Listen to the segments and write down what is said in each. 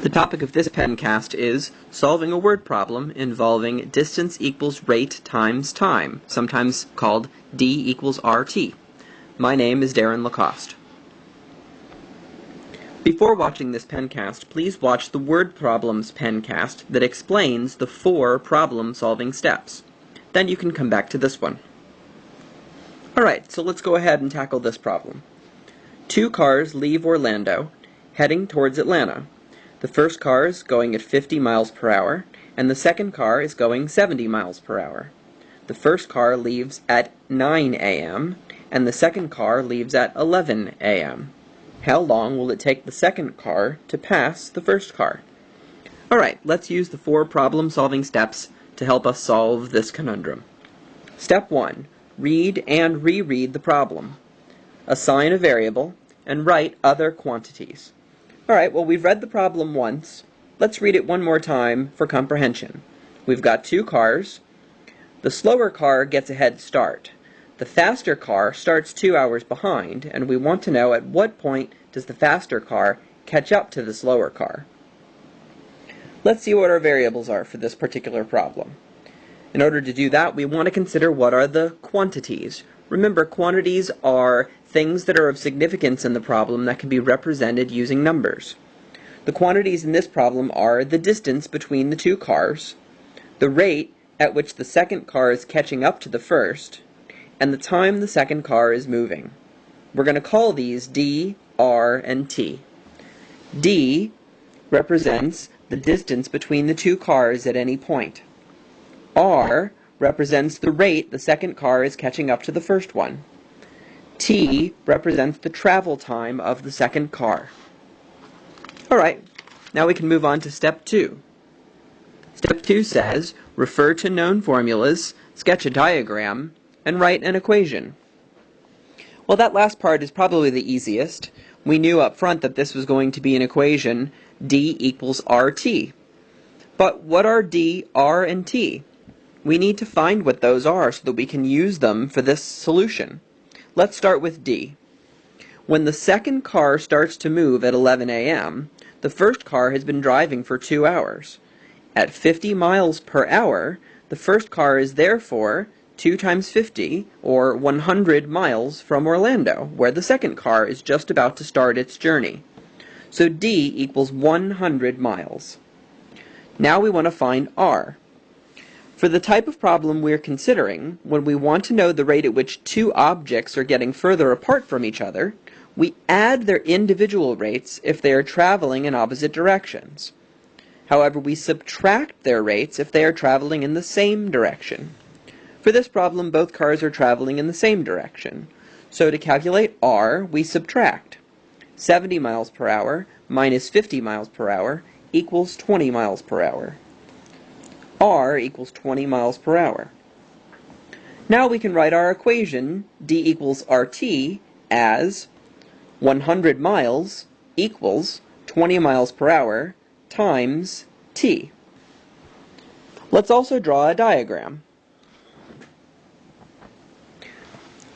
The topic of this pencast is solving a word problem involving distance equals rate times time, sometimes called D equals RT. My name is Darren Lacoste. Before watching this pencast, please watch the word problems pencast that explains the 4 problem-solving steps. Then you can come back to this one. Alright, so let's go ahead and tackle this problem. 2 cars leave Orlando, heading towards Atlanta. The first car is going at 50 miles per hour, and the second car is going 70 miles per hour. The first car leaves at 9 a.m., and the second car leaves at 11 a.m. How long will it take the second car to pass the first car? Alright, let's use the 4 problem-solving steps to help us solve this conundrum. Step 1. Read and reread the problem. Assign a variable, and write other quantities. Alright, well, we've read the problem once. Let's read it one more time for comprehension. We've got 2 cars. The slower car gets a head start. The faster car starts 2 hours behind, and we want to know at what point does the faster car catch up to the slower car. Let's see what our variables are for this particular problem. In order to do that, we want to consider what are the quantities. Remember, quantities are things that are of significance in the problem that can be represented using numbers. The quantities in this problem are the distance between the 2 cars, the rate at which the second car is catching up to the first, and the time the second car is moving. We're going to call these D, R, and T. D represents the distance between the 2 cars at any point. R represents the rate the second car is catching up to the first one. T represents the travel time of the second car. Alright, now we can move on to step 2. Step 2 says, refer to known formulas, sketch a diagram, and write an equation. Well, that last part is probably the easiest. We knew up front that this was going to be an equation, D equals RT. But what are D, R, and T? We need to find what those are so that we can use them for this solution. Let's start with D. When the second car starts to move at 11 a.m., the first car has been driving for 2 hours. At 50 miles per hour, the first car is therefore 2 times 50, or 100 miles from Orlando, where the second car is just about to start its journey. So D equals 100 miles. Now we want to find R. For the type of problem we're considering, when we want to know the rate at which 2 objects are getting further apart from each other, we add their individual rates if they are traveling in opposite directions. However, we subtract their rates if they are traveling in the same direction. For this problem, both cars are traveling in the same direction. So to calculate R, we subtract. 70 miles per hour minus 50 miles per hour equals 20 miles per hour. R equals 20 miles per hour. Now we can write our equation, D equals RT, as 100 miles equals 20 miles per hour times T. Let's also draw a diagram.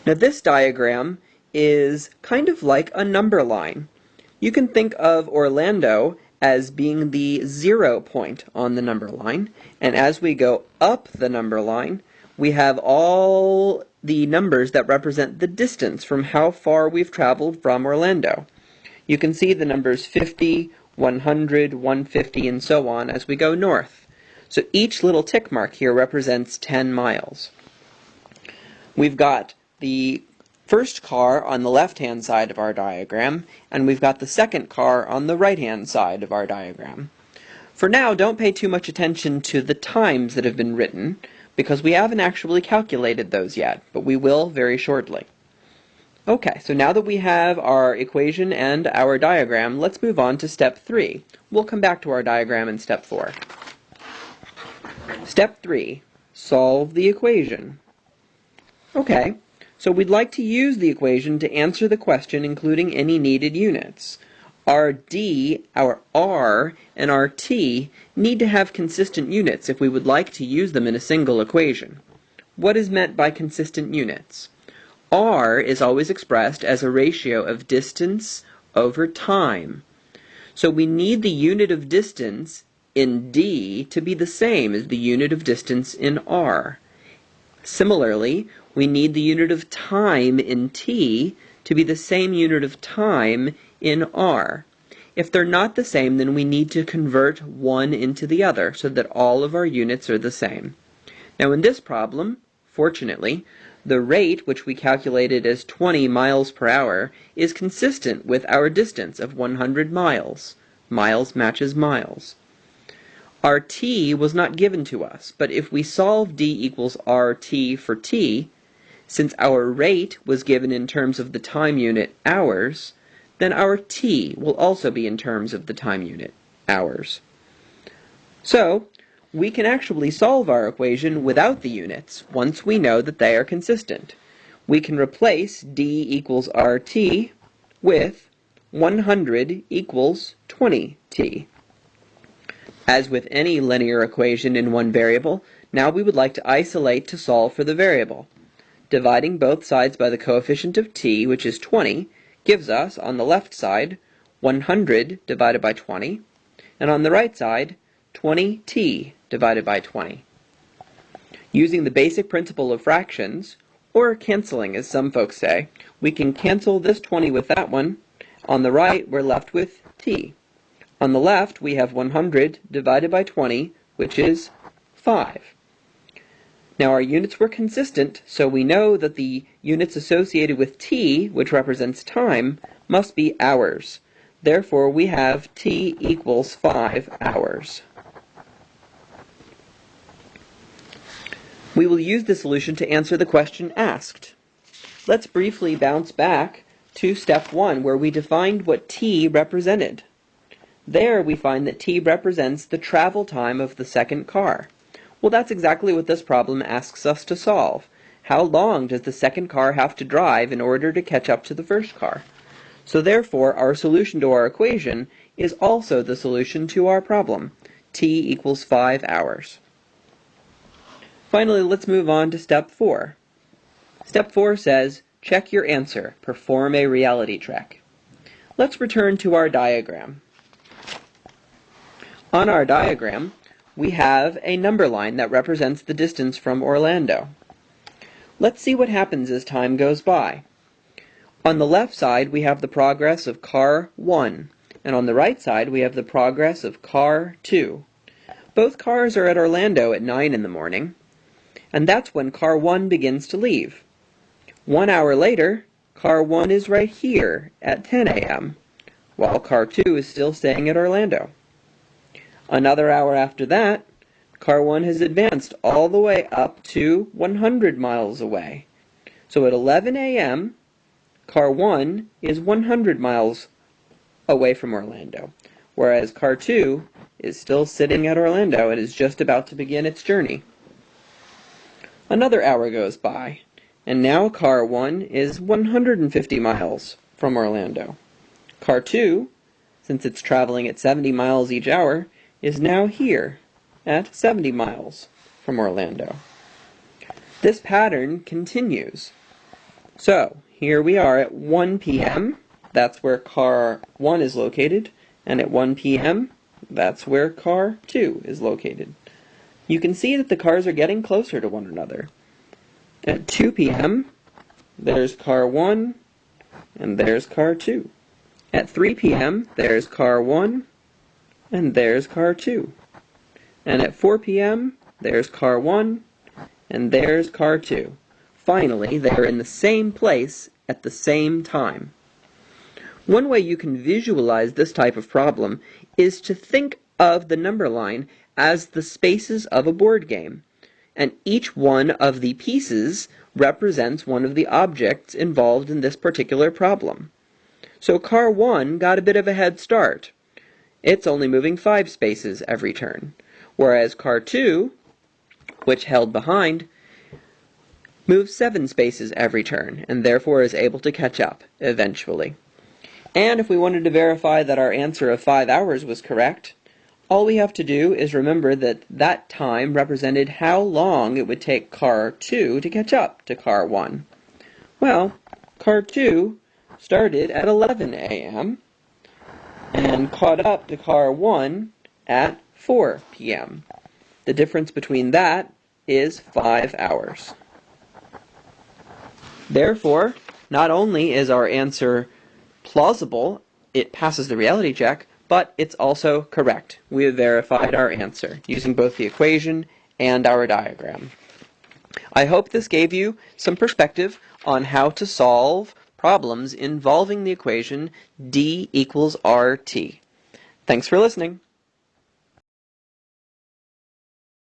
Now this diagram is kind of like a number line. You can think of Orlando as being the 0 point on the number line, and as we go up the number line, we have all the numbers that represent the distance from how far we've traveled from Orlando. You can see the numbers 50, 100, 150, and so on as we go north. So each little tick mark here represents 10 miles. We've got the first car on the left-hand side of our diagram, and we've got the second car on the right-hand side of our diagram. For now, don't pay too much attention to the times that have been written, because we haven't actually calculated those yet, but we will very shortly. Okay, so now that we have our equation and our diagram, let's move on to step 3. We'll come back to our diagram in step 4. Step 3. Solve the equation. Okay. So we'd like to use the equation to answer the question including any needed units. Our D, our R, and our T need to have consistent units if we would like to use them in a single equation. What is meant by consistent units? R is always expressed as a ratio of distance over time. So we need the unit of distance in D to be the same as the unit of distance in R. Similarly, we need the unit of time in T to be the same unit of time in R. If they're not the same, then we need to convert one into the other so that all of our units are the same. Now in this problem, fortunately, the rate, which we calculated as 20 miles per hour, is consistent with our distance of 100 miles. Miles matches miles. Our t was not given to us, but if we solve d equals rt for t, since our rate was given in terms of the time unit hours, then our t will also be in terms of the time unit hours. So, we can actually solve our equation without the units once we know that they are consistent. We can replace d equals rt with 100 equals 20t. As with any linear equation in one variable, now we would like to isolate to solve for the variable. Dividing both sides by the coefficient of t, which is 20, gives us, on the left side, 100 divided by 20, and on the right side, 20t divided by 20. Using the basic principle of fractions, or canceling as some folks say, we can cancel this 20 with that one. On the right, we're left with t. On the left, we have 100 divided by 20, which is 5. Now our units were consistent, so we know that the units associated with t, which represents time, must be hours. Therefore, we have t equals 5 hours. We will use the solution to answer the question asked. Let's briefly bounce back to step 1, where we defined what t represented. There we find that t represents the travel time of the second car. Well, that's exactly what this problem asks us to solve. How long does the second car have to drive in order to catch up to the first car? So therefore, our solution to our equation is also the solution to our problem. T equals 5 hours. Finally, let's move on to step 4. Step 4 says, check your answer. Perform a reality check. Let's return to our diagram. On our diagram, we have a number line that represents the distance from Orlando. Let's see what happens as time goes by. On the left side, we have the progress of car 1, and on the right side, we have the progress of car 2. Both cars are at Orlando at 9 in the morning, and that's when car 1 begins to leave. 1 hour later, car 1 is right here at 10 a.m., while car 2 is still staying at Orlando. Another hour after that, car 1 has advanced all the way up to 100 miles away. So at 11 a.m., car 1 is 100 miles away from Orlando, whereas car 2 is still sitting at Orlando and is just about to begin its journey. Another hour goes by, and now car 1 is 150 miles from Orlando. Car 2, since it's traveling at 70 miles each hour, is now here at 70 miles from Orlando. This pattern continues. So, here we are at 1 p.m., that's where car 1 is located, and at 1 p.m., that's where car 2 is located. You can see that the cars are getting closer to one another. At 2 p.m., there's car 1, and there's car 2. At 3 p.m., there's car 1, and there's car 2. And at 4 p.m., there's car 1, and there's car 2. Finally, they're in the same place at the same time. One way you can visualize this type of problem is to think of the number line as the spaces of a board game, and each one of the pieces represents one of the objects involved in this particular problem. So car 1 got a bit of a head start. It's only moving 5 spaces every turn, whereas car 2, which held behind, moves 7 spaces every turn, and therefore is able to catch up eventually. And if we wanted to verify that our answer of 5 hours was correct, all we have to do is remember that that time represented how long it would take car 2 to catch up to car 1. Well, car 2 started at 11 a.m., and caught up to car 1 at 4 p.m. The difference between that is 5 hours. Therefore, not only is our answer plausible, it passes the reality check, but it's also correct. We have verified our answer using both the equation and our diagram. I hope this gave you some perspective on how to solve problems involving the equation D equals RT. Thanks for listening.